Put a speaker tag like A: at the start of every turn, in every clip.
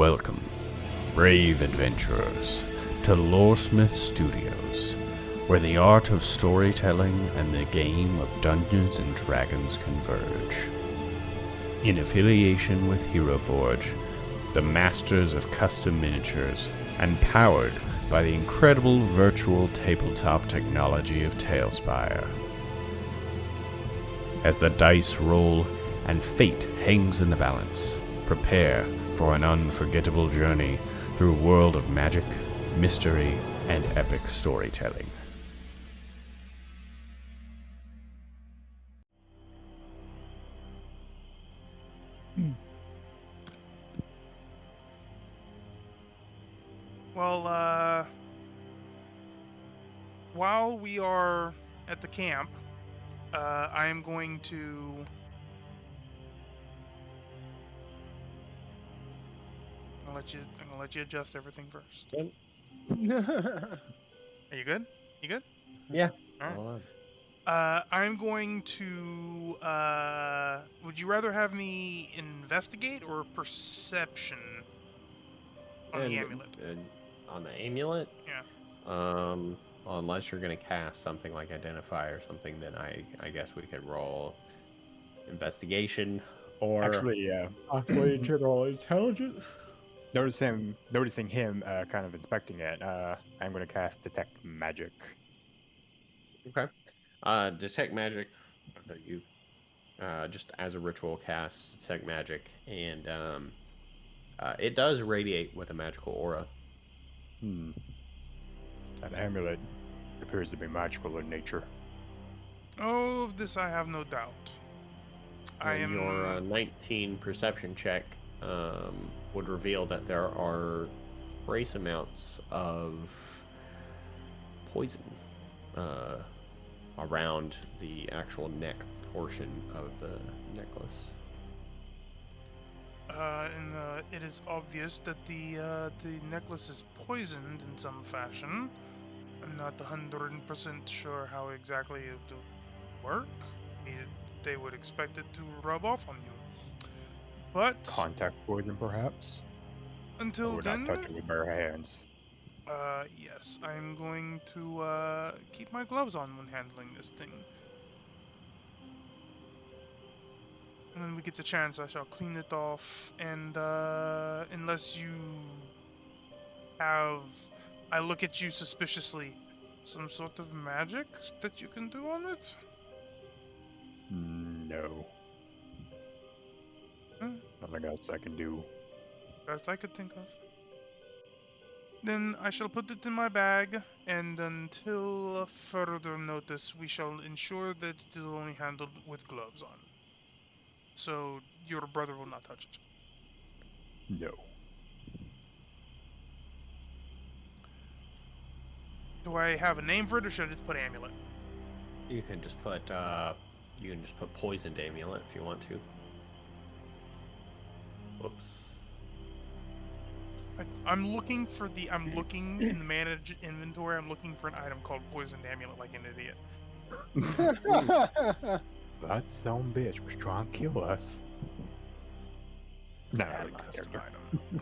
A: Welcome, brave adventurers, to Loresmith Studios, where the art of storytelling and the game of Dungeons and Dragons converge. In affiliation with HeroForge, the masters of custom miniatures, and powered by the incredible virtual tabletop technology of Talespire. As the dice roll and fate hangs in the balance, prepare for an unforgettable journey through a world of magic, mystery, and epic storytelling.
B: Well, while we are at the camp, I am going to... I'm gonna let you adjust everything first. Are you good? You good?
C: Yeah.
B: All right. I'm going to... would you rather have me investigate or perception on the amulet?
C: On the amulet?
B: Yeah.
C: Well, unless you're going to cast something like Identify or something, then I guess we could roll Investigation or...
D: Actually,
C: Possibly General Intelligence?
D: noticing him kind of inspecting it, I'm going to cast Detect Magic.
C: Okay. Detect Magic, you just as a ritual cast, Detect Magic, and it does radiate with a magical aura.
D: That amulet appears to be magical in nature.
B: Oh, of this I have no doubt.
C: Your 19 perception check would reveal that there are trace amounts of poison around the actual neck portion of the necklace.
B: It is obvious that the necklace is poisoned in some fashion. I'm not 100% sure how exactly it would work. They would expect it to rub off on you. But
D: Contact poison, perhaps?
B: until
D: We're
B: then,
D: not touching with bare hands.
B: yes, I'm going to keep my gloves on when handling this thing. And when we get the chance, I shall clean it off. And unless you have, I look at you suspiciously, some sort of magic that you can do on it?
D: No. Nothing else I can do.
B: Best I could think of. Then I shall put it in my bag, and until further notice, we shall ensure that it is only handled with gloves on. So your brother will not touch it.
D: No.
B: Do I have a name for it, or should I just put amulet?
C: You can just put poisoned amulet if you want to. Whoops.
B: I'm looking in the manage inventory. I'm looking for an item called poisoned amulet, like an idiot.
D: That son bitch was trying to kill us.
B: Add a custom item.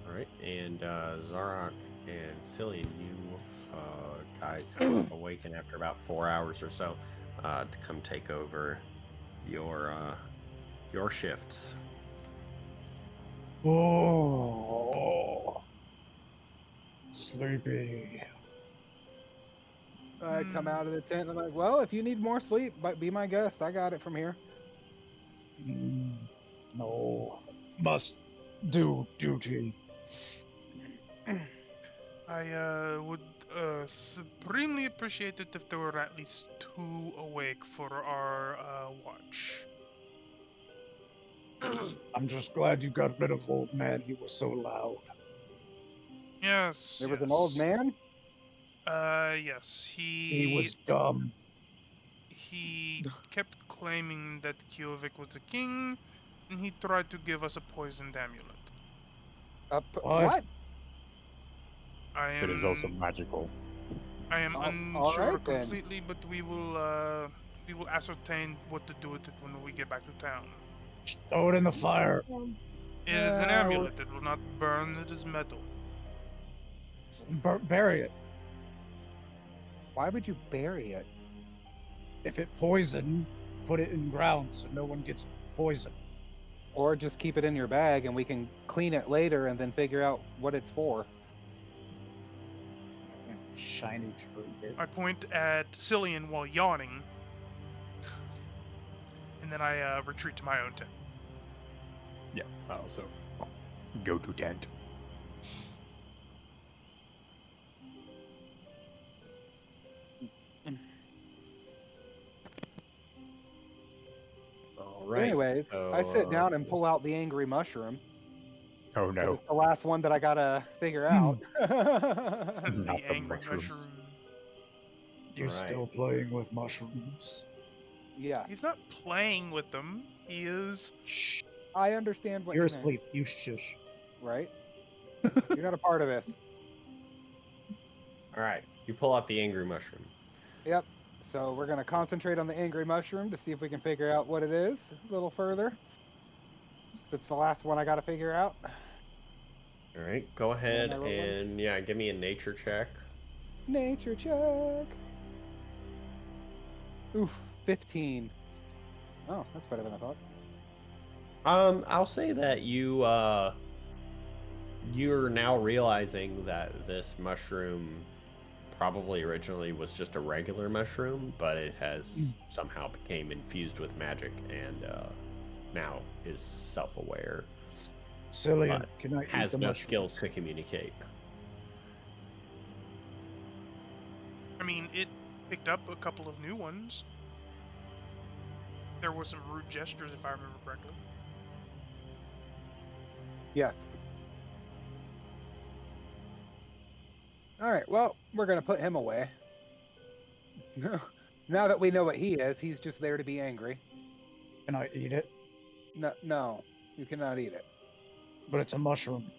C: All right, and Zarok and Cillian, you guys awaken after about 4 hours or so to come take over your shifts.
E: Oh, sleepy.
F: I come out of the tent and I'm like, well, if you need more sleep, be my guest. I got it from here.
E: No, must do duty.
B: I would supremely appreciate it if there were at least 2 awake for our watch.
E: I'm just glad you got rid of old man. He was so loud.
B: Yes.
F: There was an old man?
B: Yes.
E: He was dumb.
B: He kept claiming that Kiovic was a king, and he tried to give us a poisoned amulet.
F: What?
D: It is also magical.
B: I am unsure
F: right,
B: completely, but we will ascertain what to do with it when we get back to town.
E: Throw it in the fire.
B: It is an
F: well,
B: amulet. It will not burn. It is metal.
E: Bury it.
F: why would you bury it?
E: If it poisoned, put it in ground so no one gets poisoned.
F: Or just keep it in your bag and we can clean it later and then figure out what it's for.
E: Shiny trinket.
B: I point at Cillian while yawning, and then I retreat to my own tent.
D: Yeah, I also go to tent.
C: All
F: But
C: right.
F: anyways,
C: so,
F: I sit down and pull out the angry mushroom.
D: Oh
F: 'Cause
D: no.
F: it's the last one that I gotta figure out.
B: The
D: Not the
B: angry
D: mushrooms.
B: mushroom.
E: You're
C: Alright.
E: still playing with mushrooms.
F: Yeah,
B: He's not playing with them. He is.
E: Shh.
F: I understand what
E: You're
F: you meant,
E: asleep. You shush.
F: right? You're not a part of this.
C: All right. You pull out the angry mushroom.
F: Yep. So we're gonna concentrate on the angry mushroom to see if we can figure out what it is a little further. It's the last one I gotta figure out.
C: All right. Go ahead
F: I roll one.
C: and yeah, give me a nature check.
F: Nature check. Oof, 15. Oh, that's better than I thought.
C: I'll say that you're now realizing that this mushroom probably originally was just a regular mushroom, but it has somehow became infused with magic and now is self-aware.
E: Cillian,
C: But
E: can I eat
C: has
E: the
C: no
E: mushroom?
C: skills to communicate.
B: I mean, it picked up a couple of new ones. There were some rude gestures, if I remember correctly.
F: Yes. All right. Well, we're gonna put him away. Now that we know what he is, he's just there to be angry.
E: Can I eat it?
F: No, you cannot eat it.
E: But it's a mushroom.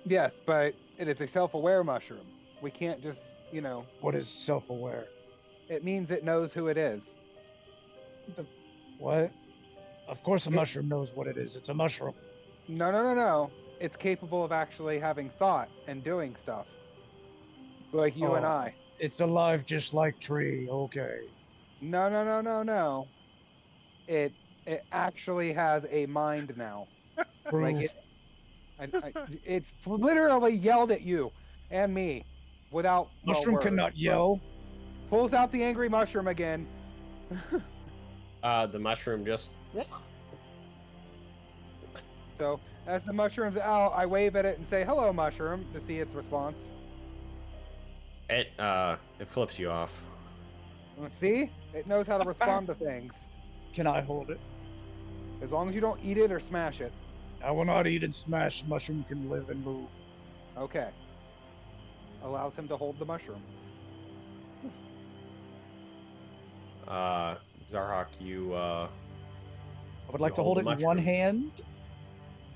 F: Yes, but it is a self-aware mushroom. We can't just,
E: What is self-aware?
F: it means it knows who it is.
E: What? Of course a
F: It-
E: mushroom knows what it is. It's a mushroom.
F: No. It's capable of actually having thought and doing stuff. Like you and
E: Oh.
F: I.
E: It's alive just like tree. Okay.
F: No. It actually has a mind now.
E: Proof.
F: Like it's literally yelled at you and me without
E: Mushroom
F: words.
E: cannot yell.
F: Pulls out the angry mushroom again.
C: The mushroom just
F: So as the mushroom's out, I wave at it and say, "Hello, mushroom," to see its response.
C: it flips you off.
F: See? It knows how to respond to things.
E: Can I hold it?
F: As long as you don't eat it or smash it.
E: I will not eat and smash. Mushroom can live and move.
F: Okay. Allows him to hold the mushroom.
C: Zarhak, you
G: I would like
C: You
G: to hold
C: hold
G: it
C: the
G: in one
C: mushroom.
G: hand,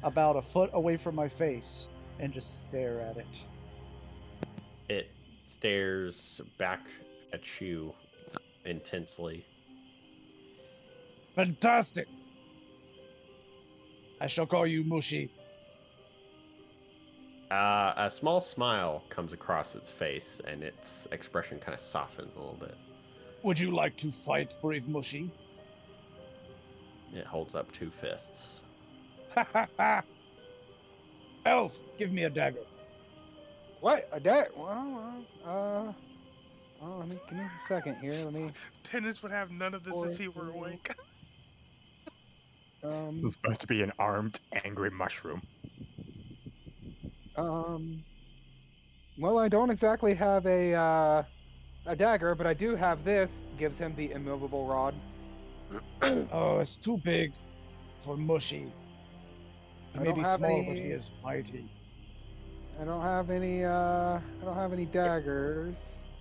G: about a foot away from my face, and just stare at it.
C: it stares back at you intensely.
E: Fantastic. I shall call you Mushi.
C: A small smile comes across its face, and its expression kind of softens a little bit.
E: Would you like to fight, brave Mushi?
C: It holds up two fists.
E: Ha ha ha! Elf, give me a dagger.
F: What? A deck? Well, give me a second here. Let me.
B: Penance would have none of this if he were awake.
D: It's supposed to be an armed, angry mushroom.
F: Well, I don't exactly have a dagger, but I do have this. Gives him the immovable rod.
E: Oh, it's too big for Mushi. He
F: I
E: may
F: don't
E: be
F: have
E: small, but
F: any-
E: he is mighty.
F: I don't have any daggers.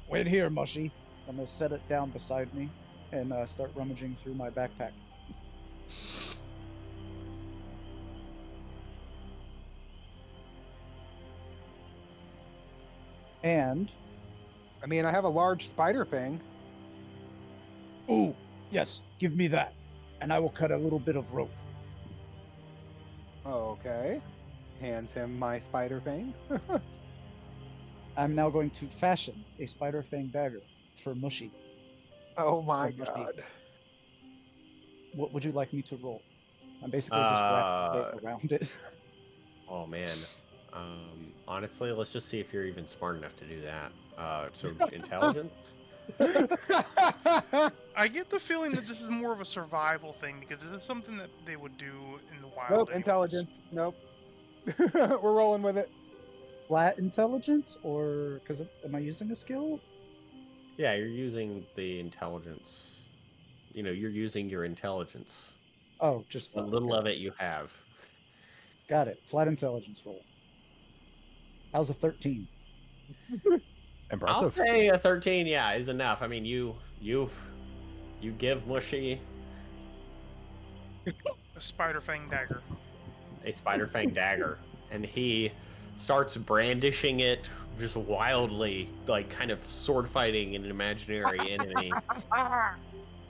E: Wait here, Mushi.
G: I'm gonna set it down beside me and start rummaging through my backpack. And
F: I mean, I have a large spider thing.
E: Ooh, yes, give me that. And I will cut a little bit of rope.
F: Okay. Hands him my spider fang.
G: I'm now going to fashion a spider fang dagger for Mushi.
F: Oh my
G: Or Mushi.
F: god.
G: What would you like me to roll? I'm basically just wrapping
C: Uh,
G: it around it.
C: oh man. Honestly, let's just see if you're even smart enough to do that. So intelligence.
B: I get the feeling that this is more of a survival thing because it is something that they would do in the wild.
F: Nope,
B: anyways.
F: intelligence. Nope. We're rolling with it.
G: Flat intelligence, or because am I using a skill?
C: Yeah, you're using the intelligence. You know, you're using your intelligence.
G: Oh, just
C: What
G: flat.
C: little
G: Okay.
C: of it you have.
G: Got it. Flat intelligence roll. How's a 13?
C: I'll
D: Impressive.
C: say a 13, yeah, is enough. I mean, you give Mushy
B: A spider fang dagger.
C: a spider fang dagger, and he starts brandishing it just wildly, like kind of sword fighting an imaginary enemy.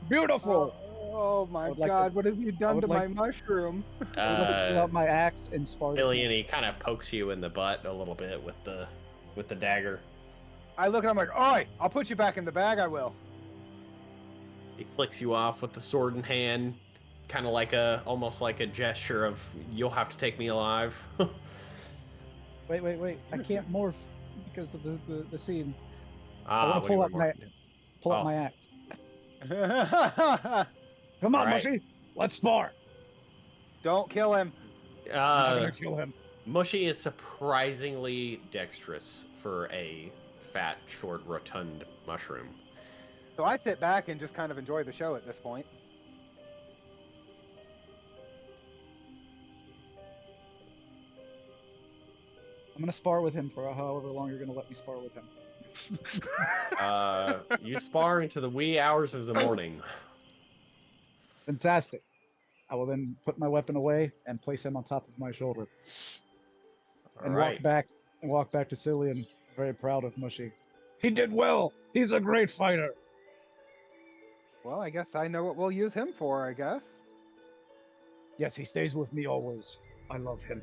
G: Beautiful.
F: Oh my
G: would like to-
F: god, what have you done
G: would
F: to
G: like-
F: my mushroom?
G: I would like to pull out my axe and spar this
C: Cillian,
G: Mushi.
C: he kind of pokes you in the butt a little bit with the dagger.
F: I look at him like, oi, I'll put you back in the bag, I will.
C: He flicks you off with the sword in hand, kind of like almost like a gesture of you'll have to take me alive.
G: Wait. I can't morph because of the scene. I
C: What
G: want
C: do
G: to
C: you
G: pull out
C: want to
G: pull
C: Oh.
G: out my axe.
F: Don't
G: Come on,
C: All right.
G: Mushi. Let's spar.
F: kill him.
G: I'm not
C: Uh,
G: gonna kill him.
C: Mushi is surprisingly dexterous for a fat, short, rotund mushroom.
F: So I sit back and just kind of enjoy the show at this point.
G: I'm gonna spar with him for however long you're gonna let me spar with him.
C: You spar into the wee hours of the morning.
G: Fantastic. I will then put my weapon away and place him on top of my shoulder.
C: All
G: And
C: right.
G: walk back to Cillian, very proud of Mushi. He did well. He's a great fighter.
F: Well, I guess I know what we'll use him for, I guess.
G: Yes, he stays with me always. I love him.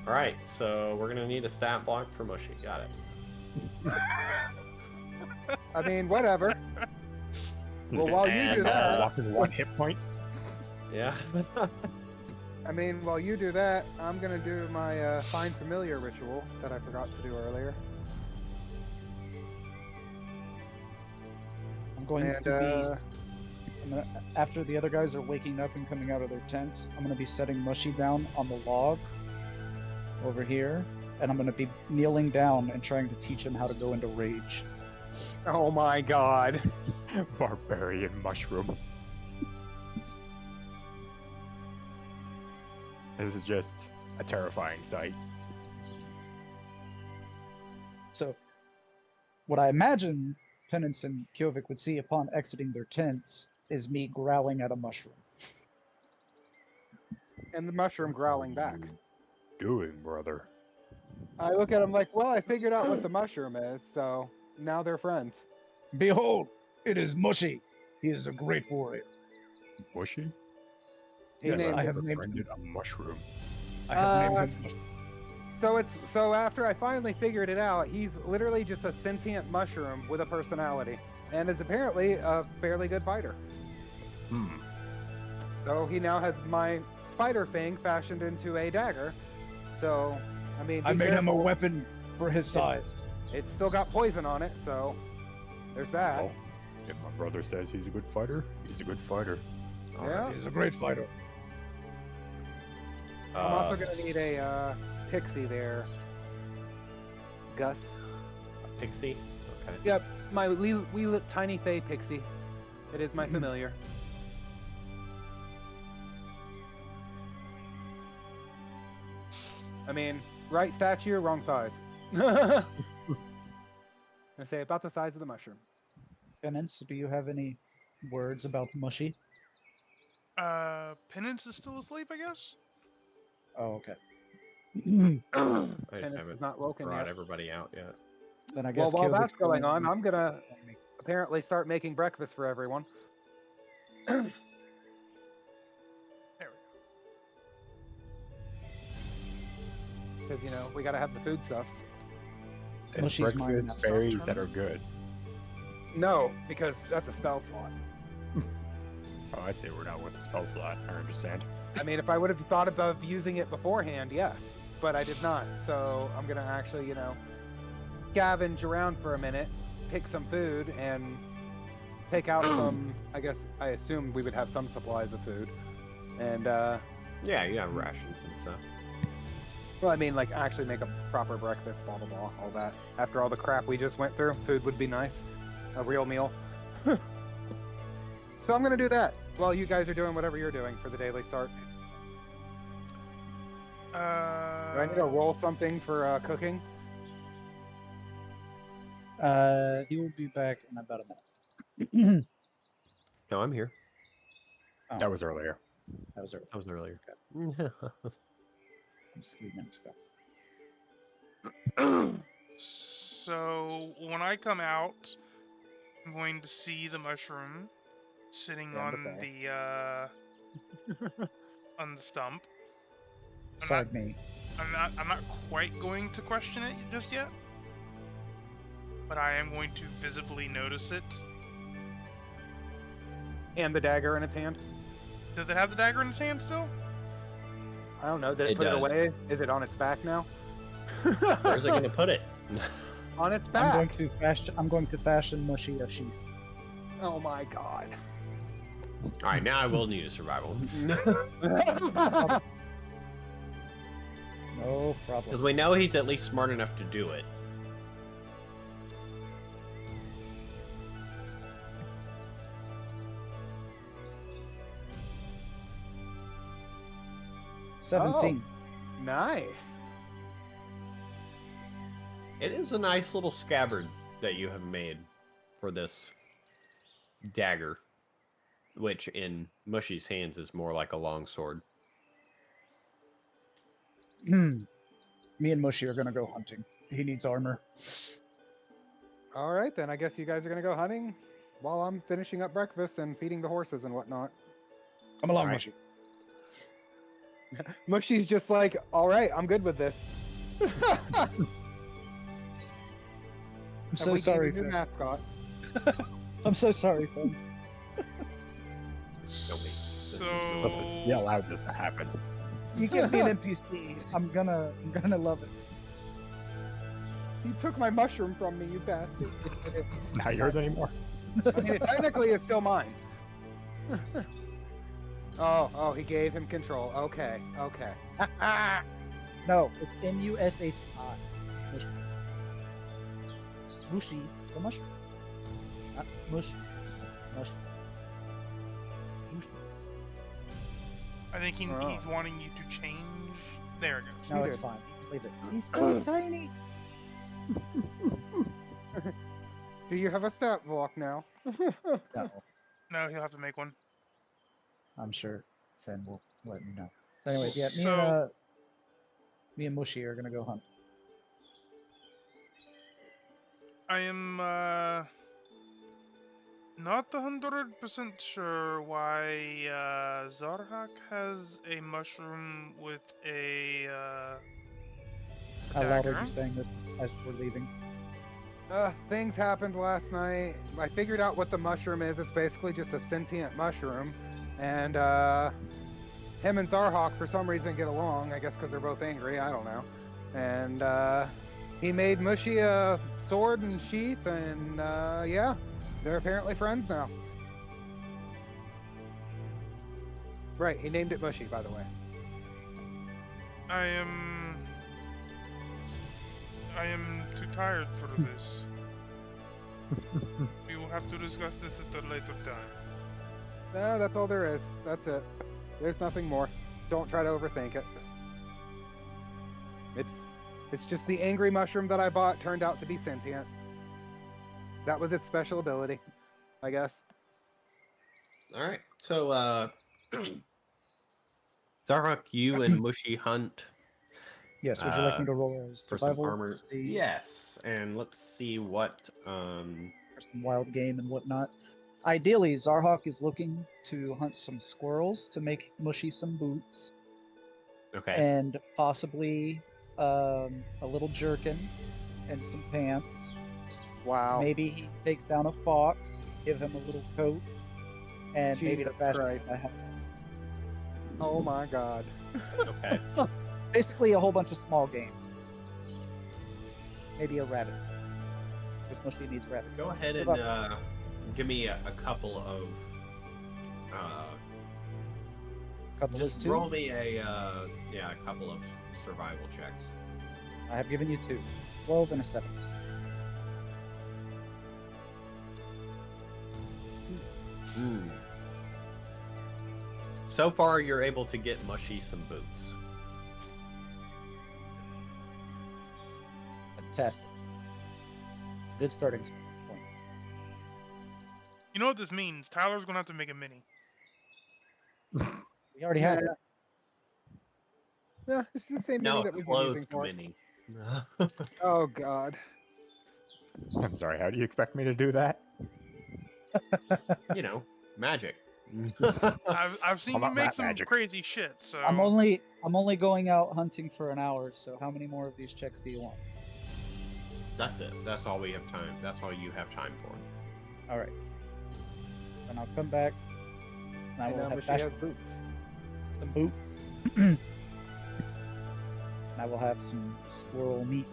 C: All right. So we're gonna need a stat block for Mushi. Got it.
F: I mean, whatever. Well, while you do that,
D: Walk with 1 hit point.
C: Yeah.
F: while you do that, I'm gonna do my find familiar ritual that I forgot to do earlier.
G: I'm going
F: And
G: to be after the other guys are waking up and coming out of their tent, I'm gonna be setting Mushy down on the log over here, and I'm gonna be kneeling down and trying to teach him how to go into rage.
F: oh my god.
D: Barbarian mushroom. This is just a terrifying sight.
G: So, what I imagine Penance and Kjovik would see upon exiting their tents is me growling at a mushroom.
F: And the mushroom growling back.
D: Doing, brother.
F: I look at him like, well, I figured out what the mushroom is, so now they're friends.
G: Behold, it is Mushy. He is a great warrior.
D: Mushy?
F: He
G: Yes,
F: named
G: I
F: it.
G: have named
D: befriended a mushroom.
G: I have named him Mushy.
F: So after I finally figured it out, he's literally just a sentient mushroom with a personality, and is apparently a fairly good fighter. So he now has my spider fang fashioned into a dagger. So, I mean,
G: I
F: be
G: made him a
F: careful.
G: weapon for his size.
F: It's still got poison on it, so there's that.
D: Well, if my brother says he's a good fighter, he's a good fighter.
F: Yeah.
G: He's a great fighter.
F: I'm also gonna need a pixie there, Gus.
C: Pixie. Okay.
F: Yep, my wee tiny fey pixie. It is my familiar. I mean, right statue, wrong size. I say about the size of the mushroom.
G: Penance, do you have any words about Mushy?
B: Penance is still asleep, I guess?
G: Oh, okay.
C: I
F: Penance
C: haven't
F: is not woken
C: brought
F: yet.
C: everybody out yet.
G: Then I
F: Well,
G: guess
F: while
G: Kjovik's
F: that's going on,
G: to-
F: I'm gonna apparently start making breakfast for everyone.
B: There we go.
F: because we gotta have the foodstuffs.
D: It's
G: Mushy's mine
D: breakfast
G: now.
D: berries that are good.
F: No, because that's a spell slot.
D: Oh, I see. We're not with a spell slot. I understand.
F: I mean, if I would have thought of using it beforehand, yes, but I did not. So I'm gonna actually, scavenge around for a minute, pick some food, and take out some. I assume we would have some supplies of food, and
C: Yeah, you have rations and stuff.
F: well, I mean, like actually make a proper breakfast, blah blah blah, all that. After all the crap we just went through, food would be nice, a real meal. So I'm gonna do that while you guys are doing whatever you're doing for the daily start. Do I need to roll something for cooking?
G: He will be back in about a minute.
C: No, I'm here.
G: Oh,
D: That was earlier.
G: that was early.
C: That was earlier.
G: It was 3 minutes ago.
B: So when I come out, I'm going to see the mushroom sitting
F: And
B: on
F: the
B: the on the stump.
G: Beside me.
B: I'm not quite going to question it just yet, but I am going to visibly notice it.
F: And the dagger in its hand?
B: Does it have the dagger in its hand still?
F: I don't know. Did it
C: It
F: put it
C: does.
F: away? Is it on its back now?
C: Where's it going to put it?
F: On its
G: I'm
F: back.
G: going to fashion Mushy a sheath.
F: Oh my god.
C: All right, now I will need a survival.
G: No
C: Because
G: problem.
C: we know he's at least smart enough to do it.
F: Oh.
G: 17.
F: Nice.
C: It is a nice little scabbard that you have made for this dagger, which in Mushy's hands is more like a long sword.
G: Me and Mushy are gonna go hunting. He needs armor.
F: All right, then I guess you guys are gonna go hunting while I'm finishing up breakfast and feeding the horses and whatnot.
G: Come along,
C: Alright.
G: Mushy.
F: Mushy's just like, all right, I'm good with this.
G: I'm so sorry,
F: New
G: Finn.
F: mascot.
G: I'm so sorry, Finn.
B: So
D: Listen, you allowed this to happen.
G: You give me an NPC. I'm gonna love it.
F: You took my mushroom from me, you bastard.
D: It's not yours anymore.
F: I mean, it technically is still mine. Oh, he gave him control. Okay.
G: No, it's M-U-S-H-I. Mushy. Mushy, the mushroom. Not mushy. Mushy. Mushy.
B: I think
F: Oh.
B: he's wanting you to change. There it goes.
G: No,
F: You
G: it's
F: did.
G: fine. Leave it. He's so tiny.
F: Do you have a stat block now?
G: No,
B: No, he'll have to make one.
G: I'm sure Finn will let me know. Anyways, yeah,
B: So-
G: me and Mushy are gonna go hunt.
B: I am not 100% sure why Zarhak has a mushroom with a
G: How loud are
B: dagger.
G: you saying this as we're leaving?
F: Things happened last night. I figured out what the mushroom is. It's basically just a sentient mushroom. And, him and Zarhawk for some reason get along. I guess because they're both angry. I don't know. And, he made Mushy a sword and sheath. And, yeah, they're apparently friends now. Right, he named it Mushy, by the way.
B: I am too tired for this. We will have to discuss this at a later time.
F: No, that's all there is. That's it. There's nothing more. Don't try to overthink it. It's just the angry mushroom that I bought turned out to be sentient. That was its special ability, I guess.
C: All right. So, Zarhak, you and Mushy hunt
G: Yes, would you like me to roll a
C: for some
G: survival?
C: armor.
G: See
C: Yes, and let's see what.
G: for some wild game and whatnot. Ideally, Zarhawk is looking to hunt some squirrels to make Mushy some boots,
C: Okay.
G: and possibly a little jerkin and some pants.
F: Wow.
G: Maybe he takes down a fox, give him a little coat, and maybe the
F: Jesus
G: fashion
F: Christ.
G: I have.
F: Oh my God.
C: Okay.
G: Basically, a whole bunch of small game. Maybe a rabbit. Because Mushy needs rabbit.
C: Go ahead
G: So
C: and give me a couple of.
G: couple is
C: Just
G: two.
C: roll me a couple of survival checks.
G: I have given you 2. 12 and a 7.
C: So far, you're able to get Mushy some boots.
G: Fantastic. Good starting point.
B: You know what this means? Tyler's gonna have to make a mini.
G: We already have it.
F: Yeah, it's the same mini
C: No,
F: that we've been using
C: clothed
F: for.
C: mini.
F: Oh God.
D: I'm sorry, how do you expect me to do that?
C: You know, magic.
B: I've seen
D: I'm
B: you
D: not
B: make
D: that
B: some
D: magic.
B: crazy shit. So
G: I'm only going out hunting for an hour, so how many more of these checks do you want?
C: That's it. That's all we have time. That's all you have time for.
G: Alright. Then I'll come back. And I
F: And
G: will
F: now
G: have
F: Mushy
G: fashion,
F: has boots.
G: some boots. And I will have some squirrel meat.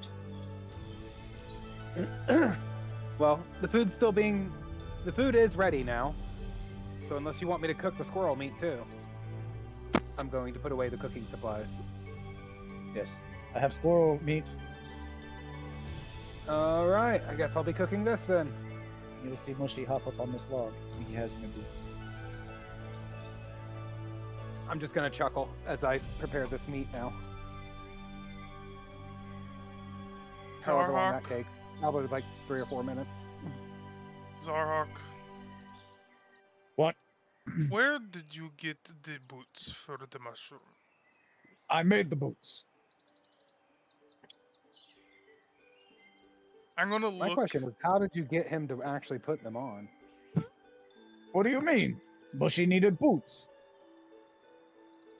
F: Well, the food is ready now. So unless you want me to cook the squirrel meat too, I'm going to put away the cooking supplies.
G: Yes. I have squirrel meat.
F: All right, I guess I'll be cooking this then.
G: You'll see Mushy hop up on this log. He has no boots.
F: I'm just gonna chuckle as I prepare this meat now. However long that
B: Zarhawk,
F: takes. Probably like 3 or 4 minutes.
B: Zarhawk,
G: What?
B: where did you get the boots for the mushroom?
G: I made the boots.
B: I'm gonna
F: My
B: look.
F: question is, how did you get him to actually put them on?
G: What do you mean? Mushy needed boots.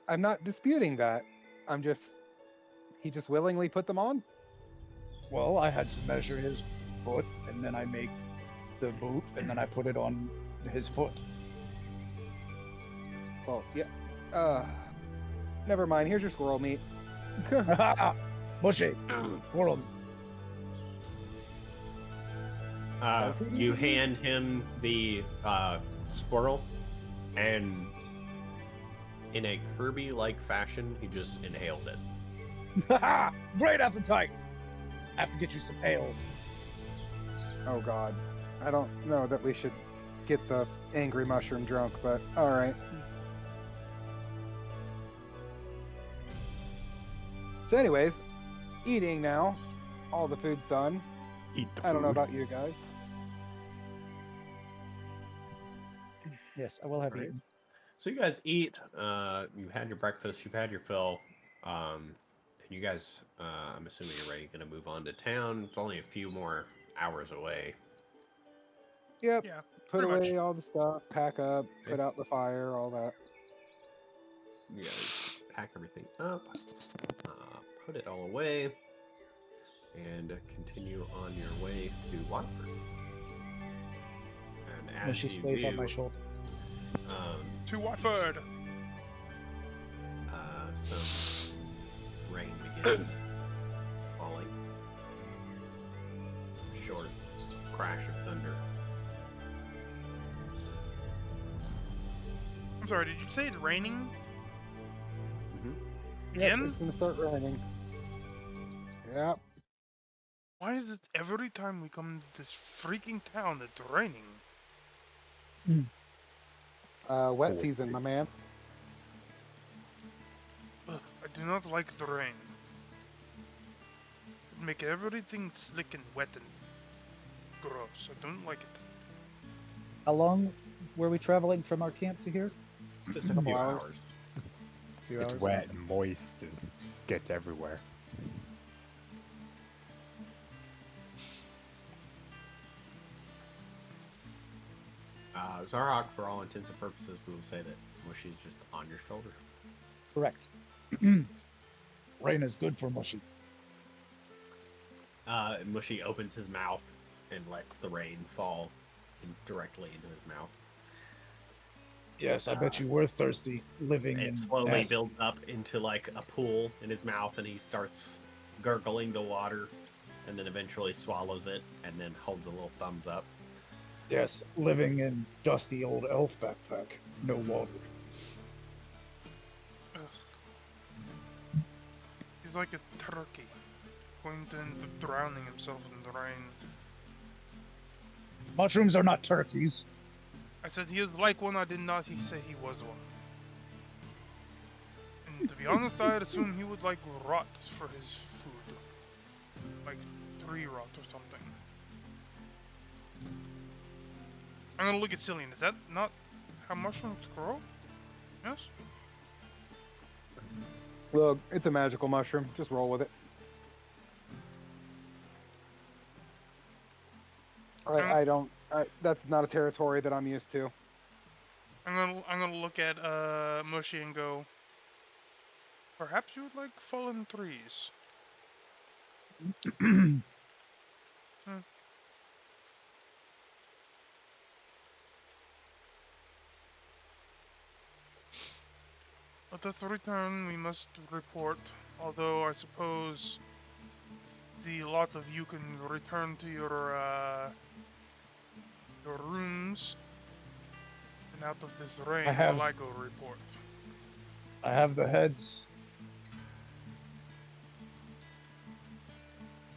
F: I'm not disputing that. He just willingly put them on?
G: Well, I had to measure his foot, and then I make the boot, and then I put it on his foot.
F: Well, yeah. Never mind. Here's your squirrel meat.
G: Mushy, squirrel.
C: You hand him the squirrel, and in a Kirby-like fashion, he just inhales it.
G: Great appetite. I have to get you some ale.
F: Oh God. I don't know that we should get the angry mushroom drunk, but alright. So anyways, eating now. All the food's done.
D: Eat the food.
F: I don't know about you guys.
G: Yes, I will have
C: Right.
G: eaten.
C: So you guys eat. You had your breakfast. You've had your fill. And you guys, I'm assuming you're ready. Going to move on to town. It's only a few more hours away.
F: Yep.
B: Yeah,
F: Put
B: pretty
F: away
B: much.
F: all the stuff, pack up, put out the fire, all that.
C: You guys pack everything up, put it all away, and continue on your way to Watford. And as
G: Mushy
C: you
G: stays
C: do,
G: on my shoulder.
B: To Watford.
C: Some rain begins falling. Short crash of thunder.
B: I'm sorry, did you say it's raining?
C: Mm-hmm.
B: Again?
F: Yep, it's gonna start raining. Yep.
B: Why is it every time we come to this freaking town it's raining?
F: Wet season, my man.
B: Ugh, I do not like the rain. It make everything slick and wet and gross. I don't like it.
G: How long were we traveling from our camp to here?
C: Just a
F: Couple
C: few
F: hours.
C: hours.
F: 2
D: It's
F: hours.
D: wet and moist and gets everywhere.
C: Zarok, for all intents and purposes, we will say that Mushy is just on your shoulder.
G: Correct. Rain is good for Mushy.
C: Mushi opens his mouth and lets the rain fall directly into his mouth.
G: Yes, I bet you were thirsty living
C: It
G: in
C: slowly
G: acid.
C: builds up into like a pool in his mouth, and he starts gurgling the water, and then eventually swallows it, and then holds a little thumbs up.
G: Yes, living in dusty old elf backpack. No water.
B: Ugh. He's like a turkey, going to end up drowning himself in the rain.
G: Mushrooms are not turkeys.
B: I said he is like one. I did not say he was one. And to be honest, I'd assume he would like rot for his food, like tree rot or something. I'm gonna look at Cillian. Is that not how mushrooms grow? Yes.
F: Look, it's a magical mushroom. Just roll with it. I don't. That's not a territory that I'm used to.
B: I'm gonna look at Mushi and go. Perhaps you would like fallen trees. Let us return. We must report. Although I suppose the lot of you can return to your rooms and out of this rain while I go report.
G: I have the heads.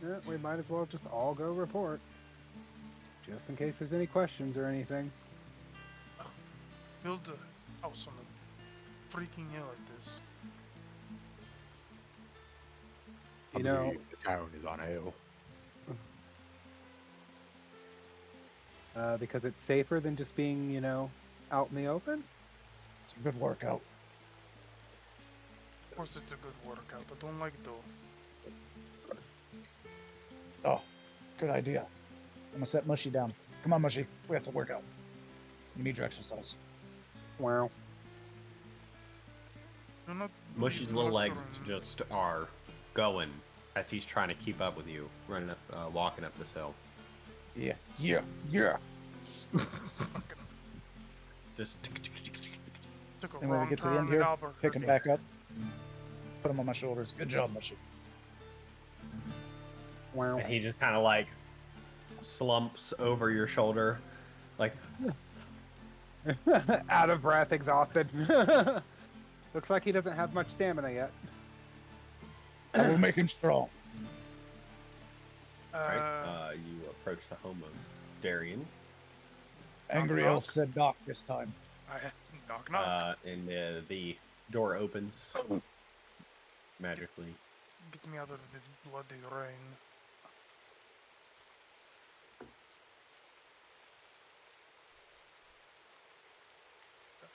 F: Yeah, we might as well just all go report. Just in case there's any questions or anything.
B: Build a house on a freaking hill like this.
F: You know,
D: the town is on a hill.
F: because it's safer than just being, you know, out in the open.
G: It's a good workout.
B: Of course it's a good workout. I don't like though.
G: Oh, good idea. I'm gonna set Mushy down. Come on, Mushy. We have to work out. You need your exercise.
F: Wow.
B: You're not
C: Mushy's
B: doing
C: little
B: much
C: legs
B: for-
C: just are going as he's trying to keep up with you, running up, walking up this hill.
G: Yeah.
C: Just
B: Took a
G: And when we
B: wrong
G: get to the
B: turn
G: end
B: at
G: here,
B: Albuquerque.
G: pick him back up. Put him on my shoulders. Good job, Mushy.
F: Wow.
C: and he just kind of like slumps over your shoulder, like
F: Out of breath, exhausted. Looks like he doesn't have much stamina yet.
G: I will make him strong.
C: right. You approach the home of Darian,
G: Angry
B: knock.
G: Elf said knock this time.
B: Knock knock.
C: and the door opens magically.
B: Get me out of this bloody rain.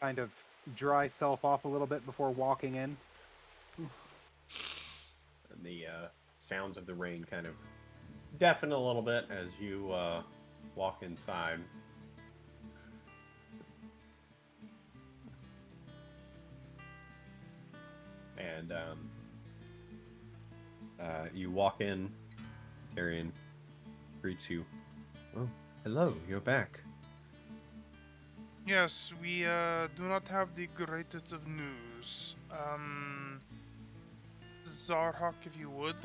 F: Kind of dry self off a little bit before walking in.
C: And the sounds of the rain kind of deafen a little bit as you walk inside. And you walk in, Tyrion greets you. Oh, hello, you're back.
B: Yes, we do not have the greatest of news. Zarhawk, if you would,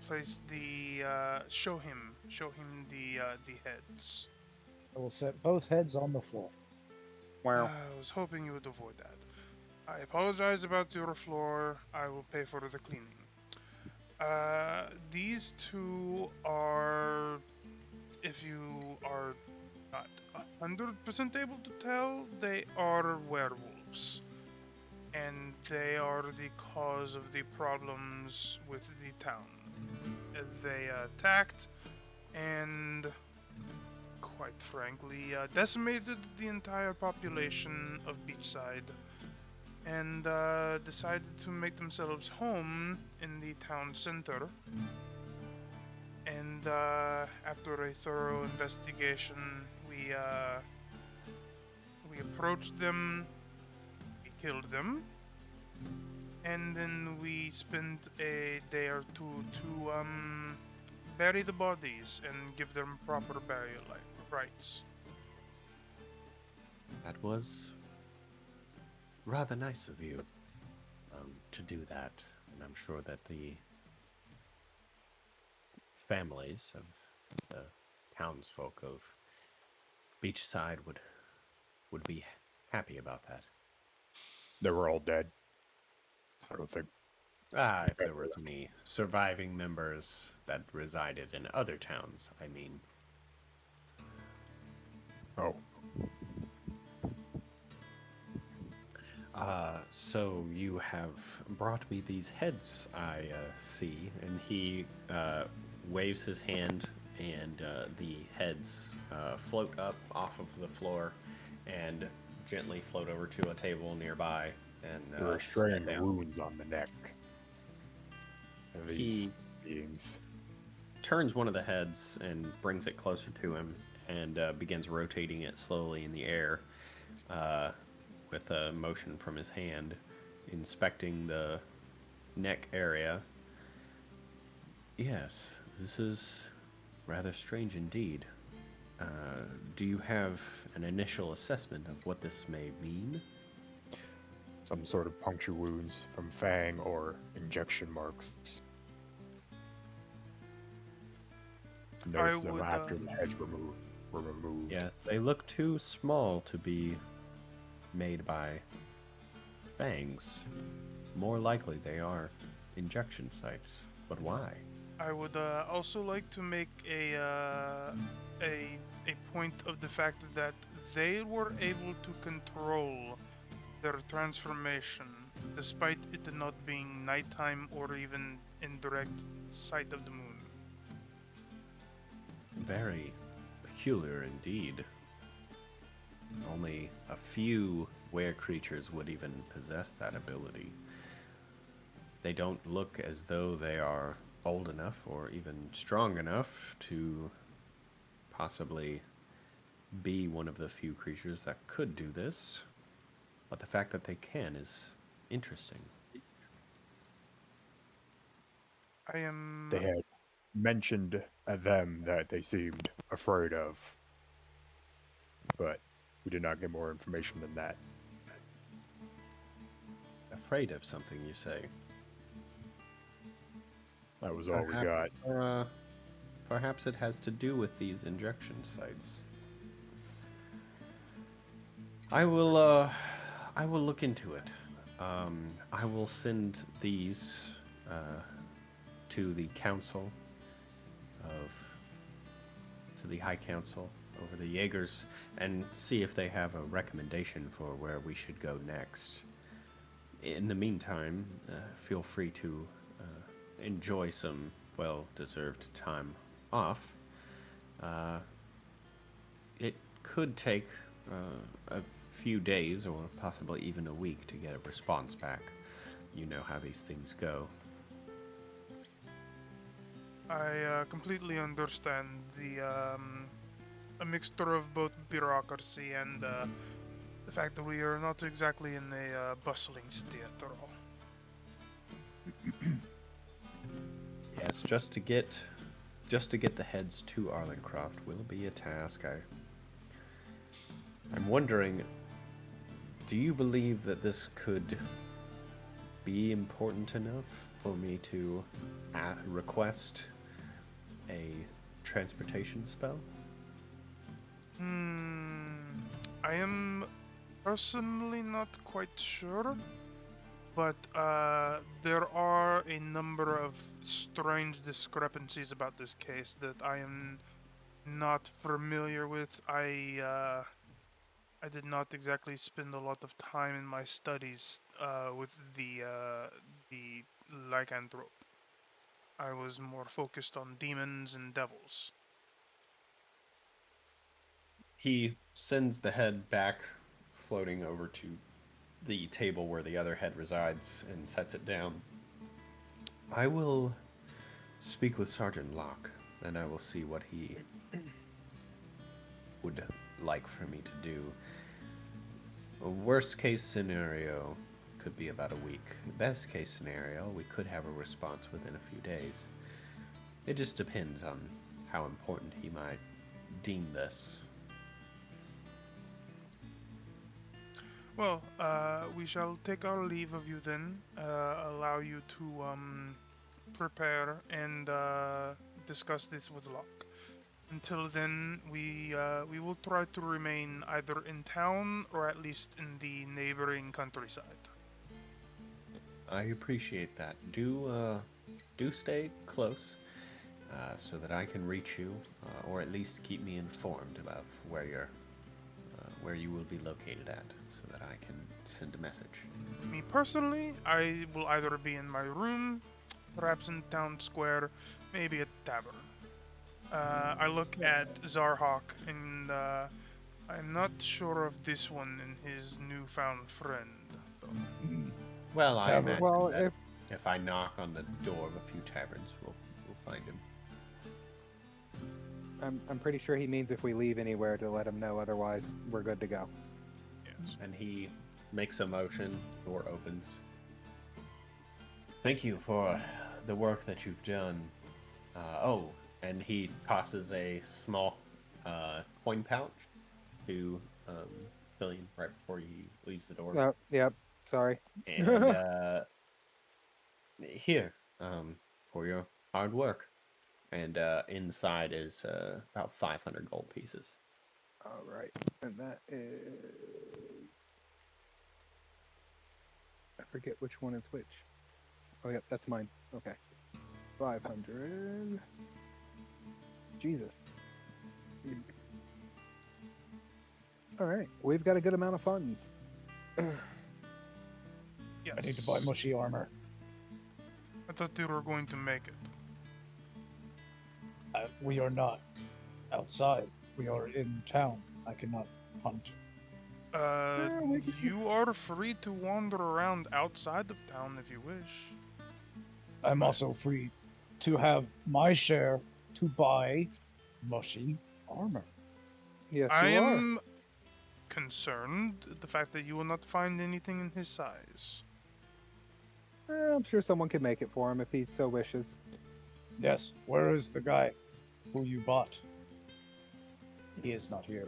B: place the show him the heads.
G: I will set both heads on the floor.
F: Wow.
B: I was hoping you would avoid that. I apologize about your floor. I will pay for the cleaning. These two are, if you are not 100% able to tell, they are werewolves. And they are the cause of the problems with the town. They attacked and, quite frankly, decimated the entire population of Beachside and decided to make themselves home in the town center. And after a thorough investigation, we approached them, we killed them, and then we spent a day or two to bury the bodies and give them proper burial rites.
C: That was rather nice of you to do that, and I'm sure that the families of the townsfolk of Beachside would be happy about that.
D: They were all dead. I don't think.
C: If there was any surviving members that resided in other towns, I mean.
D: Oh.
C: So you have brought me these heads, I see, and he waves his hand, and the heads float up off of the floor and gently float over to a table nearby. And
D: There are strange wounds on the neck of these beings.
C: Turns one of the heads and brings it closer to him and begins rotating it slowly in the air with a motion from his hand, inspecting the neck area. Yes, this is rather strange indeed. Do you have an initial assessment of what this may mean?
D: Some sort of puncture wounds from fang or injection marks. Notice them after the heads were removed.
C: Yes, they look too small to be made by fangs. More likely they are injection sites. But why?
B: I would also like to make a point of the fact that they were able to control their transformation, despite it not being nighttime or even in direct sight of the moon.
C: Very peculiar indeed. Only a few were creatures would even possess that ability. They don't look as though they are old enough or even strong enough to possibly be one of the few creatures that could do this. But the fact that they can is interesting.
D: They had mentioned them that they seemed afraid of, but we did not get more information than that.
C: Afraid of something, you say?
D: That was all we got.
C: Perhaps it has to do with these injection sites. I will look into it. I will send these to the High Council over the Jaegers, and see if they have a recommendation for where we should go next. In the meantime, feel free to enjoy some well-deserved time off. It could take a few days or possibly even a week to get a response back. You know how these things go.
B: I completely understand a mixture of both bureaucracy and the fact that we are not exactly in a bustling city after all.
C: Yes, just to get the heads to Arlencroft will be a task. I'm wondering, do you believe that this could be important enough for me to request a transportation spell?
B: I am personally not quite sure, but there are a number of strange discrepancies about this case that I am not familiar with. I did not exactly spend a lot of time in my studies with the lycanthrope. I was more focused on demons and devils.
C: He sends the head back, floating over to the table where the other head resides, and sets it down. I will speak with Sergeant Locke, and I will see what he would like for me to do. A worst case scenario could be about a week. Best case scenario, we could have a response within a few days. It just depends on how important he might deem this.
B: Well, we shall take our leave of you then. Allow you to prepare and discuss this with Locke. Until then, we will try to remain either in town or at least in the neighboring countryside.
C: I appreciate that. Do stay close, so that I can reach you, or at least keep me informed about where you will be located at, so that I can send a message.
B: Me personally, I will either be in my room, perhaps in town square, maybe a tavern. I look at Zarhawk, and I'm not sure of this one and his newfound friend.
C: Well, I
G: Tavern.
C: imagine
F: Well,
C: that if I knock on the door of a few taverns, we'll find him.
F: I'm pretty sure he means if we leave anywhere to let him know. Otherwise, we're good to go.
B: Yes.
C: And he makes a motion, door opens. Thank you for the work that you've done. And he tosses a small coin pouch to Cillian right before he leaves the door.
F: Oh, yep. Sorry.
C: And here, for your hard work. And inside is about 500 gold pieces.
F: All right, and that is. I forget which one is which. Oh, yep, that's mine. Okay. 500. Jesus. All right, we've got a good amount of funds.
B: Yes.
G: I need to buy Mushi armor.
B: I thought they were going to make it.
G: We are not outside. We are in town. I cannot hunt.
B: You are free to wander around outside of town if you wish.
G: I'm also free to have my share to buy Mushi armor.
F: Yes,
B: I
F: you are.
B: am concerned at the fact that you will not find anything in his size.
F: I'm sure someone can make it for him if he so wishes.
G: Yes, where is the guy who you bought? He is not here.